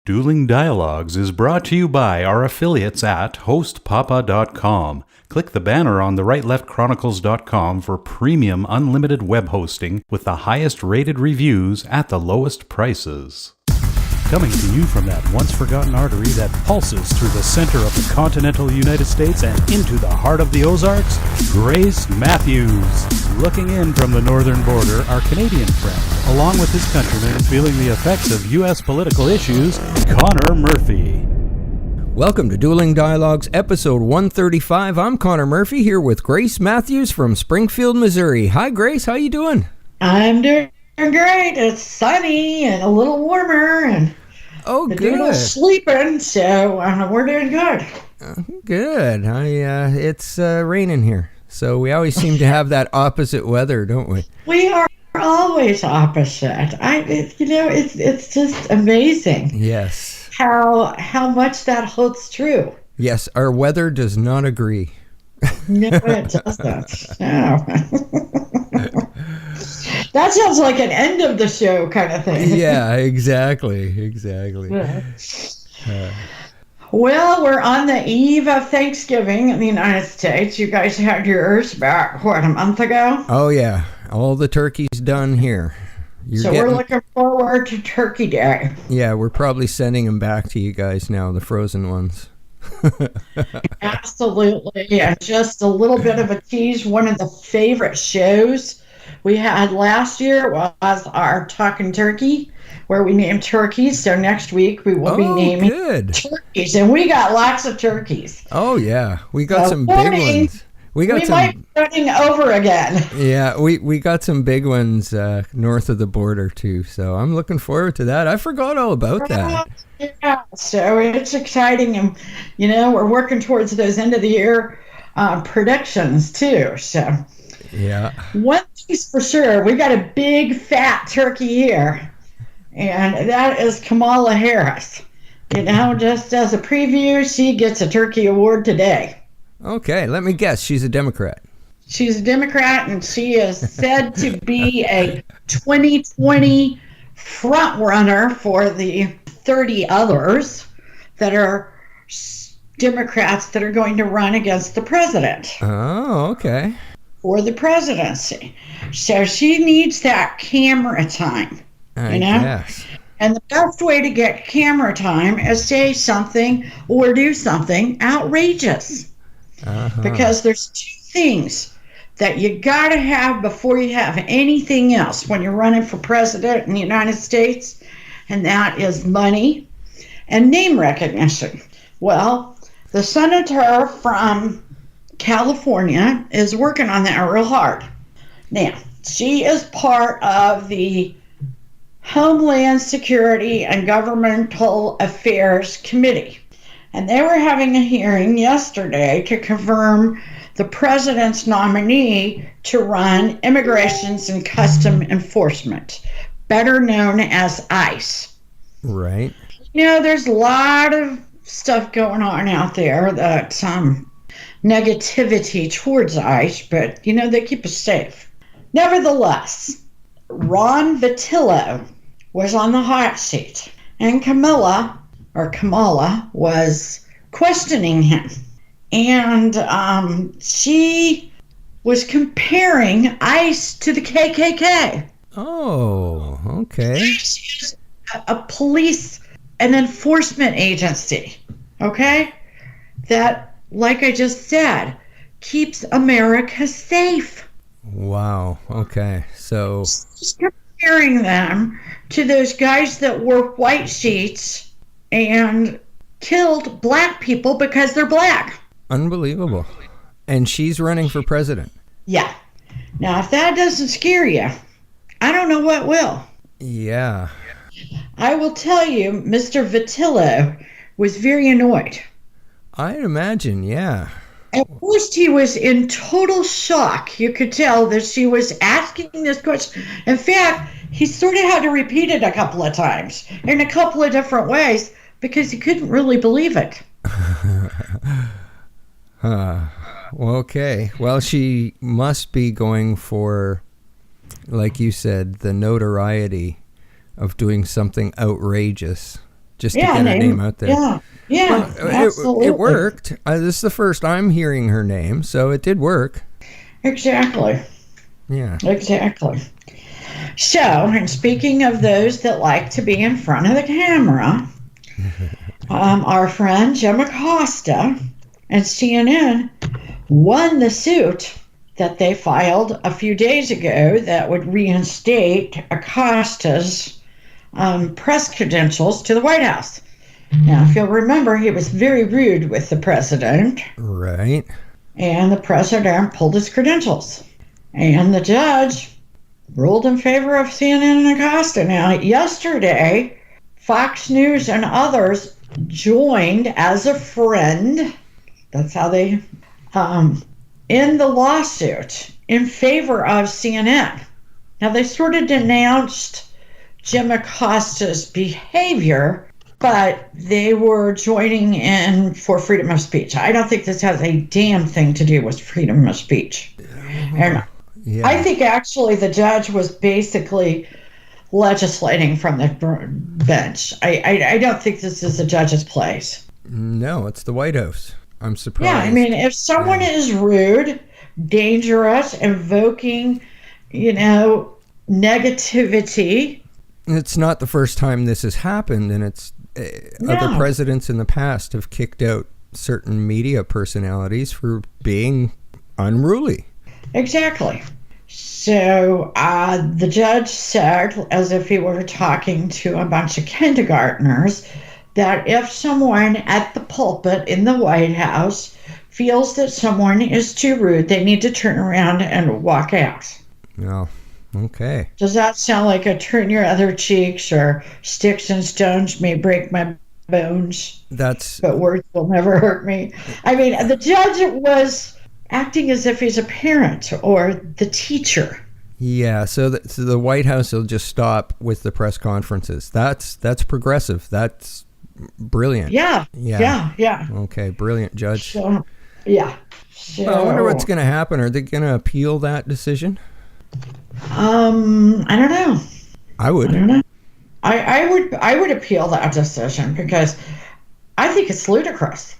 Dueling Dialogues is brought to you by our affiliates at hostpapa.com. Click the banner on the rightleftchronicles.com for premium unlimited web hosting with the highest rated reviews at the lowest prices. Coming to you from that once-forgotten artery that pulses through the center of the continental United States and into the heart of the Ozarks, Grace Matthews. Looking in from the northern border, our Canadian friend, along with his countrymen feeling the effects of U.S. political issues, Connor Murphy. Welcome to Dueling Dialogues, episode 135. I'm Connor Murphy, here with Grace Matthews from Springfield, Missouri. Hi, Grace. How you doing? I'm doing great. It's sunny and a little warmer, and the dude's sleeping, so we're doing good. Good. It's raining here, so we always seem to have that opposite weather, don't we? We are always opposite. It's just amazing. Yes. How much that holds true. Yes, our weather does not agree. No, it doesn't. No. That sounds like an end of the show kind of thing. Yeah, exactly. Well, we're on the eve of Thanksgiving in the United States. You guys had yours about, a month ago? Oh, yeah. All the turkey's done here. We're looking forward to Turkey Day. Yeah, we're probably sending them back to you guys now, the frozen ones. Absolutely. And just a little bit of a tease, one of the favorite shows we had last year was our Talking Turkey, where we named turkeys. So next week we will be naming turkeys, and we got lots of turkeys. Oh yeah, we got some big ones. We might be running over again. Yeah, we got some big ones north of the border too. So I'm looking forward to that. I forgot all about that. Yeah, so it's exciting, and we're working towards those end of the year predictions too. So. Yeah. One thing's for sure, we got a big fat turkey here, and that is Kamala Harris. Just as a preview, she gets a turkey award today. Okay, let me guess, she's a Democrat. She's a Democrat, and she is said to be a 2020 front runner for the 30 others that are Democrats that are going to run against the president. Oh, okay. For the presidency. So she needs that camera time, Yes. And the best way to get camera time is say something or do something outrageous. Because there's two things that you got to have before you have anything else when you're running for president in the United States, and that is money and name recognition. Well, the senator from California is working on that real hard. Now, she is part of the Homeland Security and Governmental Affairs Committee. And they were having a hearing yesterday to confirm the president's nominee to run Immigrations and Custom Enforcement, better known as ICE. Right. There's a lot of stuff going on out there that negativity towards ICE, but they keep us safe. Nevertheless, Ron Vitiello was on the hot seat, and Kamala was questioning him, and she was comparing ICE to the KKK. Oh, okay. She's a police and enforcement agency, okay, that, like I just said, keeps America safe. Wow. Okay. So she's comparing them to those guys that wore white sheets and killed black people because they're black. Unbelievable. And she's running for president. Yeah. Now, if that doesn't scare you, I don't know what will. Yeah. I will tell you, Mr. Vitiello was very annoyed. I'd imagine, yeah. At first, he was in total shock. You could tell that she was asking this question. In fact, he sort of had to repeat it a couple of times in a couple of different ways because he couldn't really believe it. Okay. Well, she must be going for, like you said, the notoriety of doing something outrageous just to get her name out there. Yeah, yeah, well, absolutely. It worked. This is the first I'm hearing her name, so it did work. Exactly. Yeah. Exactly. So, and speaking of those that like to be in front of the camera, our friend Jim Acosta and CNN won the suit that they filed a few days ago that would reinstate Acosta's press credentials to the White House. Now, if you'll remember, he was very rude with the president. Right. And the president pulled his credentials. And the judge ruled in favor of CNN and Acosta. Now, yesterday, Fox News and others joined as a friend. That's how they, in the lawsuit in favor of CNN. Now, they sort of denounced Jim Acosta's behavior, but they were joining in for freedom of speech. I don't think this has a damn thing to do with freedom of speech. And yeah. I think actually the judge was basically legislating from the bench. I don't think this is the judge's place. No, it's the White House. I'm surprised. Yeah, I mean, if someone is rude, dangerous, invoking, negativity. It's not the first time this has happened, and it's other presidents in the past have kicked out certain media personalities for being unruly. Exactly. So the judge said, as if he were talking to a bunch of kindergartners, that if someone at the pulpit in the White House feels that someone is too rude, they need to turn around and walk out. Oh, okay. Does that sound like a turn your other cheeks or sticks and stones may break my bones? But words will never hurt me. I mean, the judge was acting as if he's a parent or the teacher. Yeah, so the White House will just stop with the press conferences. That's progressive. That's brilliant. Yeah. Okay, brilliant, Judge. So, yeah. So, well, I wonder what's going to happen. Are they going to appeal that decision? I don't know. I would. I don't know. I would appeal that decision because I think it's ludicrous.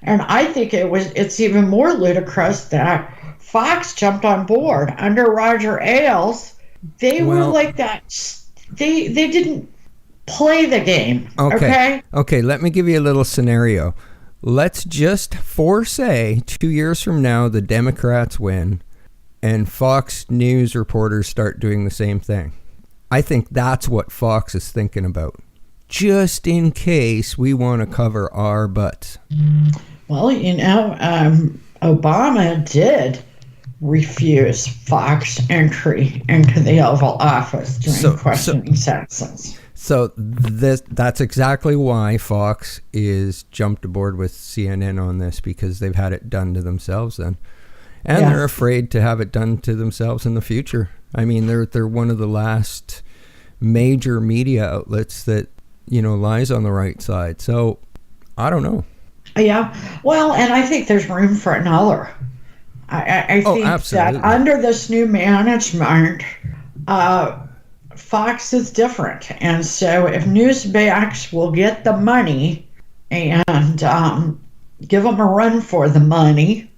And I think it's even more ludicrous that Fox jumped on board under Roger Ailes. They were like that. They didn't play the game. Okay, let me give you a little scenario. Let's just say 2 years from now the Democrats win and Fox News reporters start doing the same thing. I think that's what Fox is thinking about. Just in case we want to cover our butts. Well, Obama did refuse Fox entry into the Oval Office during questioning sessions. So that's exactly why Fox is jumped aboard with CNN on this, because they've had it done to themselves then. And they're afraid to have it done to themselves in the future. I mean, they're one of the last major media outlets that, lies on the right side. So, I don't know. Yeah. Well, and I think there's room for another. I think absolutely. that under this new management, Fox is different. And so if Newsmax will get the money and give them a run for the money,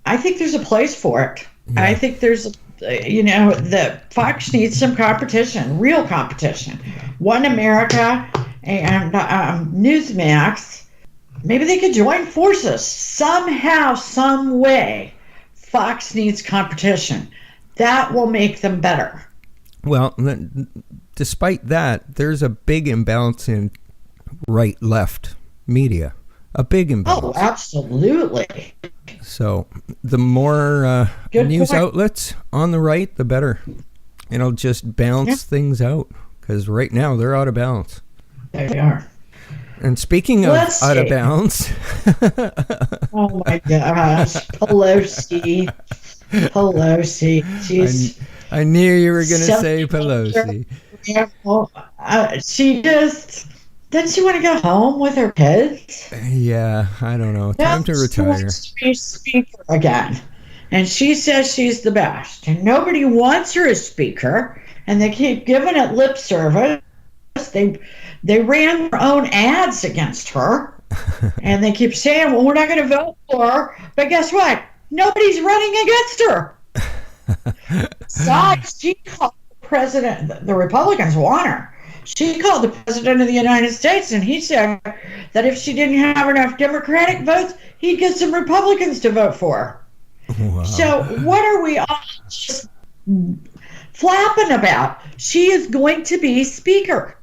I think there's a place for it. Yeah. I think there's, the Fox needs some competition, real competition. One America and Newsmax, maybe they could join forces somehow, some way. Fox needs competition. That will make them better. Well, despite that, there's a big imbalance in right-left media. A big imbalance. Oh, absolutely. So the more news outlets on the right, the better. It'll just balance things out, because right now they're out of balance. They are. And speaking of out of balance. Oh my gosh. Pelosi. She's I knew you were going to say Pelosi. She just... Doesn't she want to go home with her kids? Yeah, I don't know. Time to retire. She wants to be speaker again. And she says she's the best. And nobody wants her as speaker. And they keep giving it lip service. They ran their own ads against her, and they keep saying, "Well, we're not going to vote for her." But guess what? Nobody's running against her. Besides, she called the president. The Republicans want her. She called the president of the United States, and he said that if she didn't have enough Democratic votes, he'd get some Republicans to vote for her. Wow. So what are we all just flapping about? She is going to be speaker.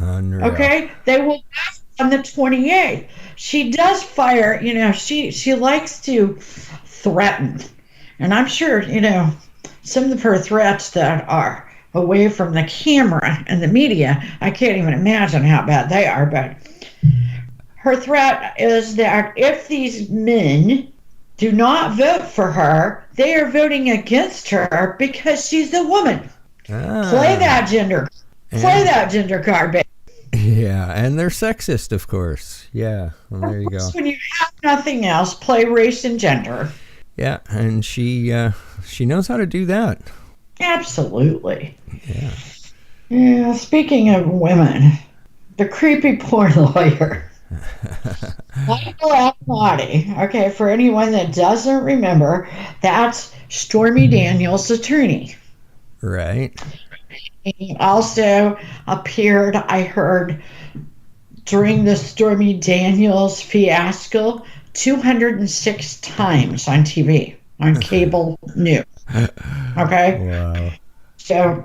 Unreal. Okay? They will go on the 28th. She does fire, she likes to threaten. And I'm sure, some of her threats that are away from the camera and the media, I can't even imagine how bad they are. But her threat is that if these men do not vote for her, they are voting against her because she's a woman. Play that gender card, baby. Yeah, and they're sexist, of course. Yeah, well, there you go. When you have nothing else, play race and gender. Yeah, and she knows how to do that. Absolutely. Yeah. Yeah. Speaking of women, the creepy porn lawyer. Michael Avenatti. Okay, for anyone that doesn't remember, that's Stormy Daniels' attorney. Right. He also appeared, I heard, during the Stormy Daniels fiasco 206 times on TV, on cable news. Okay? Wow. So,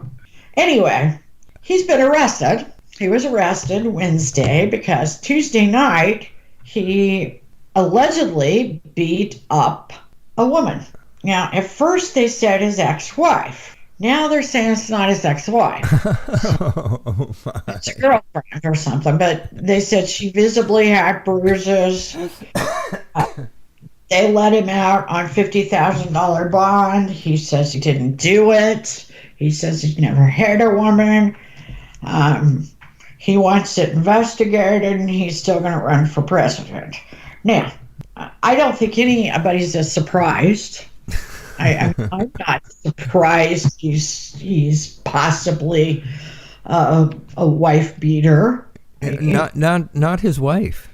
anyway, he's been arrested. He was arrested Wednesday because Tuesday night he allegedly beat up a woman. Now, at first they said his ex-wife. Now they're saying it's not his ex-wife. Oh, it's a girlfriend or something, but they said she visibly had bruises. They let him out on $50,000 bond. He says he didn't do it. He says he never hit a woman. He wants it investigated, and he's still going to run for president. Now, I don't think anybody's surprised. I'm not surprised he's possibly a wife beater. Not his wife.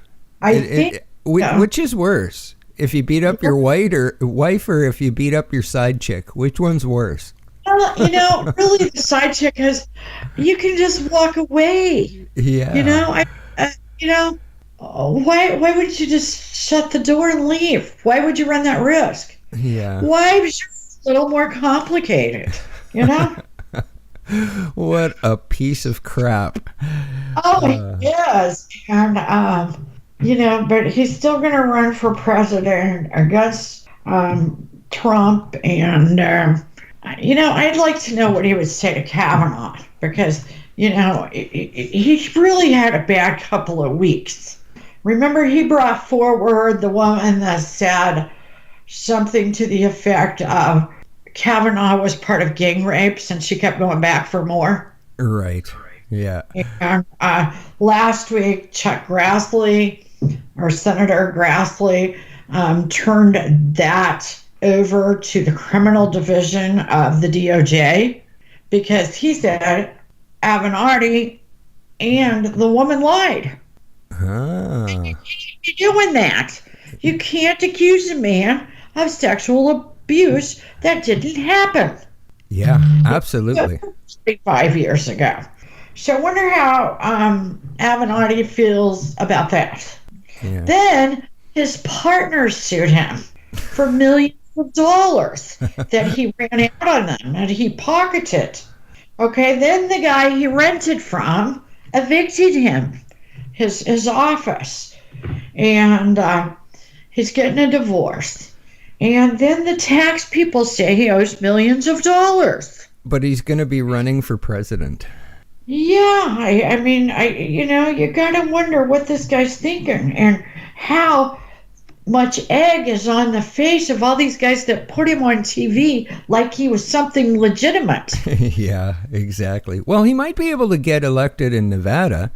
Which is worse? If you beat up your wife or if you beat up your side chick, which one's worse? Well, really the side chick you can just walk away. Yeah. Why wouldn't you just shut the door and leave? Why would you run that risk? Yeah. Wives are a little more complicated, What a piece of crap. Oh, he is. And, but he's still going to run for president against Trump. And, I'd like to know what he would say to Kavanaugh because, he really had a bad couple of weeks. Remember, he brought forward the woman that said something to the effect of Kavanaugh was part of gang rapes and she kept going back for more. Right. Yeah. And last week, Senator Grassley, turned that over to the criminal division of the DOJ because he said Avenatti and the woman lied. You can't be doing that. You can't accuse a man of sexual abuse that didn't happen. Yeah, absolutely. 5 years ago. So I wonder how Avenatti feels about that. Yeah. Then his partners sued him for millions of dollars that he ran out on them and he pocketed. Okay, then the guy he rented from evicted him, his office, and he's getting a divorce. And then the tax people say he owes millions of dollars. But he's going to be running for president. Yeah, I mean, you gotta wonder what this guy's thinking and how much egg is on the face of all these guys that put him on TV like he was something legitimate. Yeah, exactly. Well, he might be able to get elected in Nevada.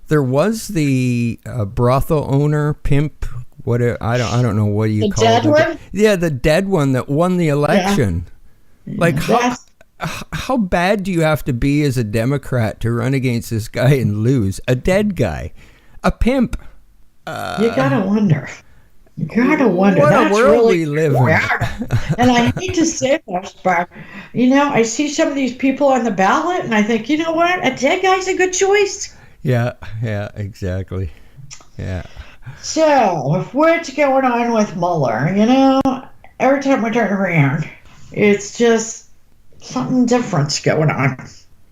There was the brothel owner, pimp, I don't know what you call it. The dead one? Yeah, the dead one that won the election. Yeah. Like how bad do you have to be as a Democrat to run against this guy and lose? A dead guy, a pimp. You gotta wonder. You gotta wonder. What That's a world really we live in. And I hate to say this, but I see some of these people on the ballot, and I think, you know what? A dead guy's a good choice. Yeah, exactly. Yeah. So, what's going on with Mueller? Every time we turn around, it's just something different's going on.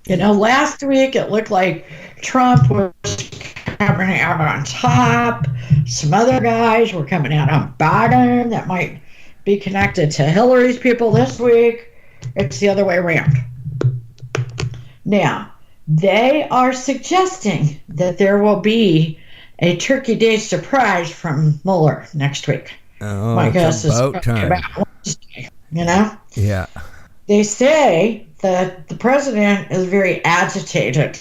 Last week it looked like Trump was coming out on top. Some other guys were coming out on bottom that might be connected to Hillary's people. This week, it's the other way around. Now, they are suggesting that there will be a Turkey Day surprise from Mueller next week. Oh, My guess it's is about time. about Wednesday, Yeah. They say that the president is very agitated.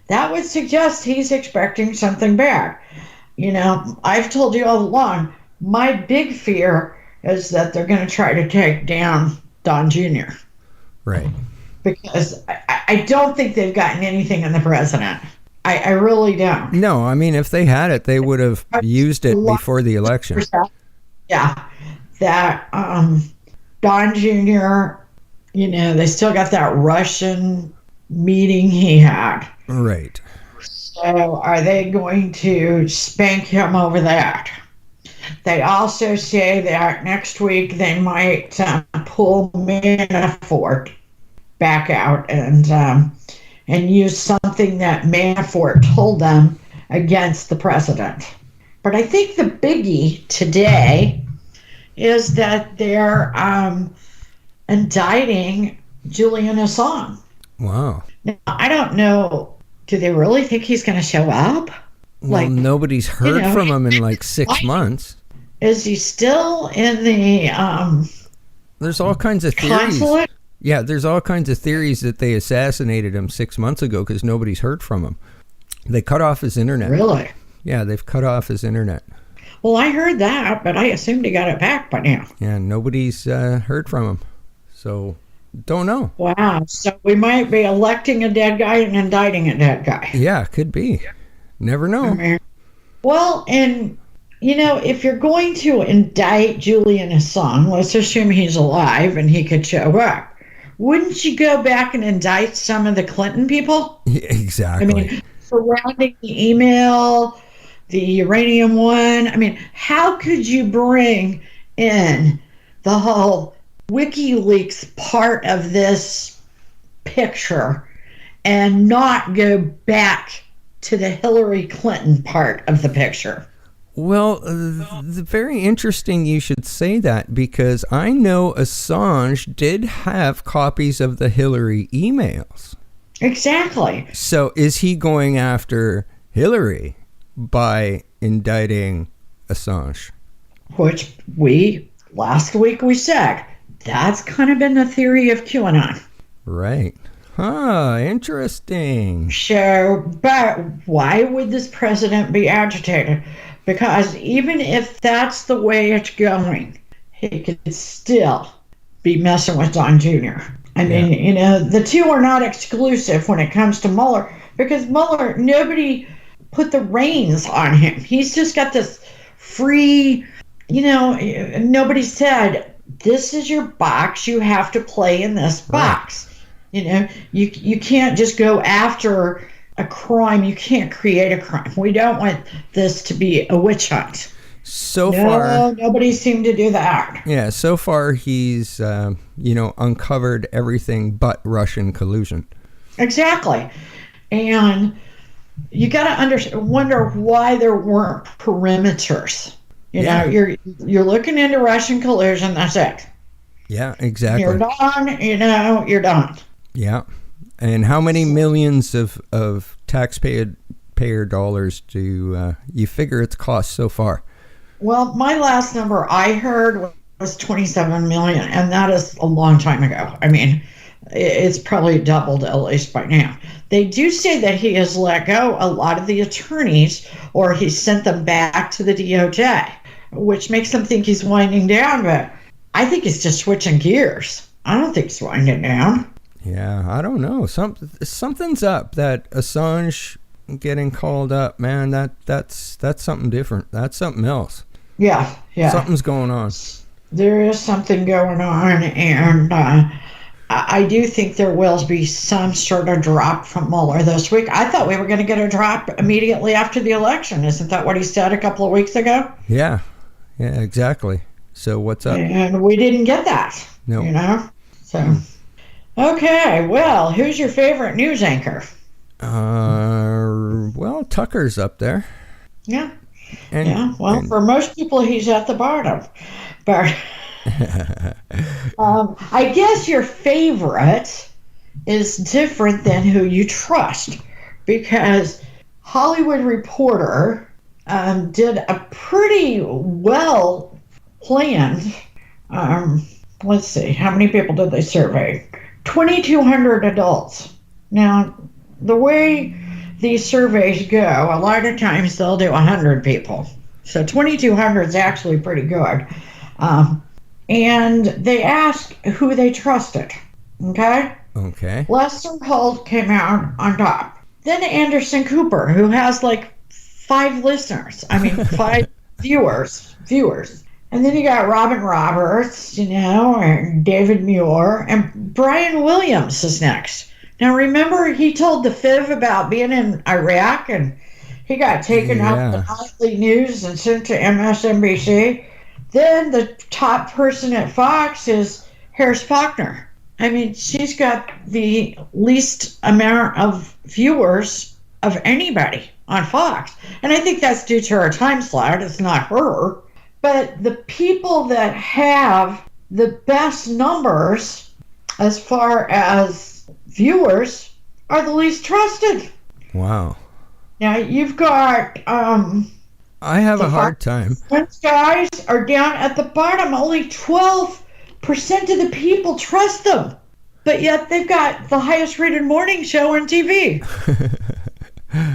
That would suggest he's expecting something bad. I've told you all along, my big fear is that they're going to try to take down Don Jr. Right. Because I don't think they've gotten anything in the president. I really don't. No, I mean, if they had it, they would have used it before the election. Yeah. That Don Jr., they still got that Russian meeting he had. Right. So are they going to spank him over that? They also say that next week they might pull Manafort back out and use something that Manafort told them against the president. But I think the biggie today is that they're indicting Julian Assange. Wow. Now, I don't know. Do they really think he's going to show up? Well, nobody's heard from him in like 6 months. Is he still in the There's all kinds of theories. consulate? Yeah, there's all kinds of theories that they assassinated him 6 months ago because nobody's heard from him. They cut off his internet. Really? Yeah, they've cut off his internet. Well, I heard that, but I assumed he got it back by now. Yeah, nobody's heard from him. So, don't know. Wow. So we might be electing a dead guy and indicting a dead guy. Yeah, could be. Never know. Well, and, if you're going to indict Julian Assange, let's assume he's alive and he could show up. Wouldn't you go back and indict some of the Clinton people? Yeah, exactly. Surrounding the email, the uranium one. How could you bring in the whole WikiLeaks part of this picture and not go back to the Hillary Clinton part of the picture? Well, very interesting you should say that, because I know Assange did have copies of the Hillary emails. Exactly. So is he going after Hillary by indicting Assange? Which last week we said, that's kind of been the theory of QAnon. Right. Huh, interesting. So, but why would this president be agitated? Because even if that's the way it's going, he could still be messing with Don Jr. The two are not exclusive when it comes to Mueller, because Mueller, nobody put the reins on him. He's just got this free, nobody said, this is your box, you have to play in this box. Right. You can't just go after a crime. You can't create a crime. We don't want this to be a witch hunt. So far, nobody seemed to do that. Yeah, so far he's, uncovered everything but Russian collusion. Exactly. And you got to wonder why there weren't perimeters. You're looking into Russian collusion, that's it. Yeah, exactly. You're done, you're done. Yeah. And how many millions of taxpayer dollars do you figure it's cost so far? Well, my last number I heard was 27 million, and that is a long time ago. It's probably doubled at least by now. They do say that he has let go a lot of the attorneys, or he sent them back to the DOJ, which makes them think he's winding down, but I think he's just switching gears. I don't think he's winding down. Yeah, I don't know. Something's up. That Assange getting called up, man. That's something different. That's something else. Yeah. Something's going on. There is something going on, and I do think there will be some sort of drop from Mueller this week. I thought we were going to get a drop immediately after the election. Isn't that what he said a couple of weeks ago? Yeah, exactly. So what's up? And we didn't get that. No. So, okay. Well, who's your favorite news anchor? Well, Tucker's up there. Yeah. Well, for most people, he's at the bottom. But I guess your favorite is different than who you trust, because Hollywood Reporter did a pretty well planned. Let's see, how many people did they survey? 2,200 adults. Now, the way these surveys go, a lot of times they'll do 100 people. So 2,200 is actually pretty good. And they asked who they trusted. Okay? Okay. Lester Holt came out on top. Then Anderson Cooper, who has like 5 listeners. 5 viewers. And then you got Robin Roberts, and David Muir, and Brian Williams is next. Now, remember, he told the fib about being in Iraq, and he got taken out of the nightly news and sent to MSNBC. Then the top person at Fox is Harris Faulkner. She's got the least amount of viewers of anybody on Fox. And I think that's due to her time slot. It's not her. But the people that have the best numbers as far as viewers are the least trusted. Wow. Now you've got I have a hard time. Those guys are down at the bottom. Only 12% of the people trust them. But yet they've got the highest rated morning show on TV.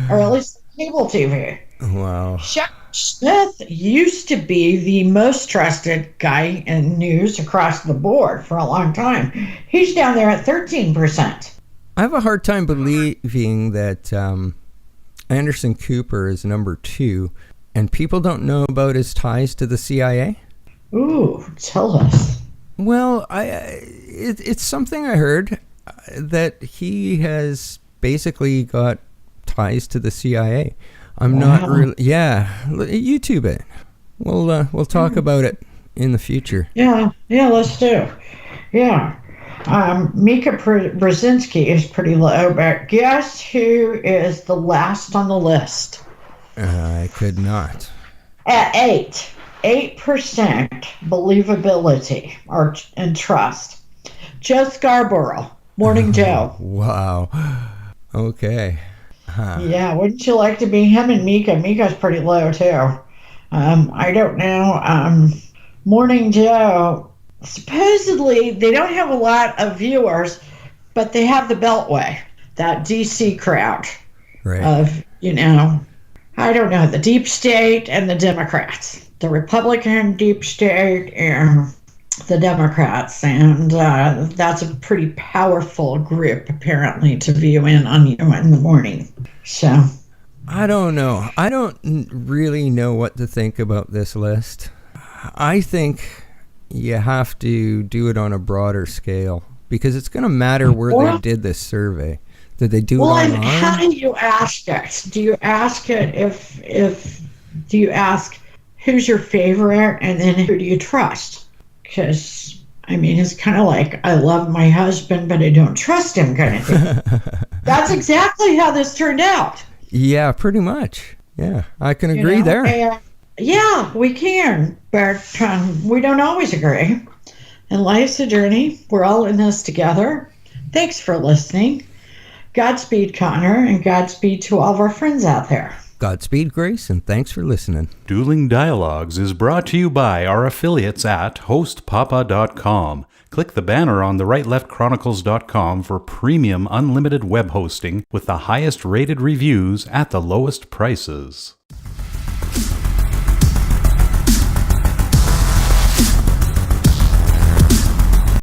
Or at least cable TV. Wow. Shaq Smith used to be the most trusted guy in news across the board for a long time. He's down there at 13%. I have a hard time believing that Anderson Cooper is number 2, and people don't know about his ties to the CIA. Ooh, tell us. Well, it's something I heard that he has basically got ties to the CIA. I'm not really. Yeah, YouTube it. We'll talk about it in the future. Yeah, let's do. Yeah. Mika Brzezinski is pretty low, but guess who is the last on the list? I could not. At 8% believability and trust. Joe Scarborough, Morning Joe. Wow. Okay. Yeah, wouldn't you like to be him and Mika? Mika's pretty low too. I don't know. Morning Joe, supposedly they don't have a lot of viewers, but they have the Beltway, that DC crowd of, I don't know, the deep state and the Democrats, the Republican deep state and the Democrats, and that's a pretty powerful group apparently to view in on you in the morning. So I don't know. I don't really know what to think about this list. I think you have to do it on a broader scale because it's going to matter where they did this survey. Did they do it online? Well, how do you ask it? Do you ask it do you ask who's your favorite and then who do you trust? Because, it's kind of like, I love my husband, but I don't trust him kind of thing. That's exactly how this turned out. Yeah, pretty much. Yeah, I can agree there. And, yeah, we can, but we don't always agree. And life's a journey. We're all in this together. Thanks for listening. Godspeed, Connor, and Godspeed to all of our friends out there. Godspeed, Grace, and thanks for listening. Dueling Dialogues is brought to you by our affiliates at hostpapa.com. Click the banner on the rightleftchronicles.com for premium unlimited web hosting with the highest rated reviews at the lowest prices.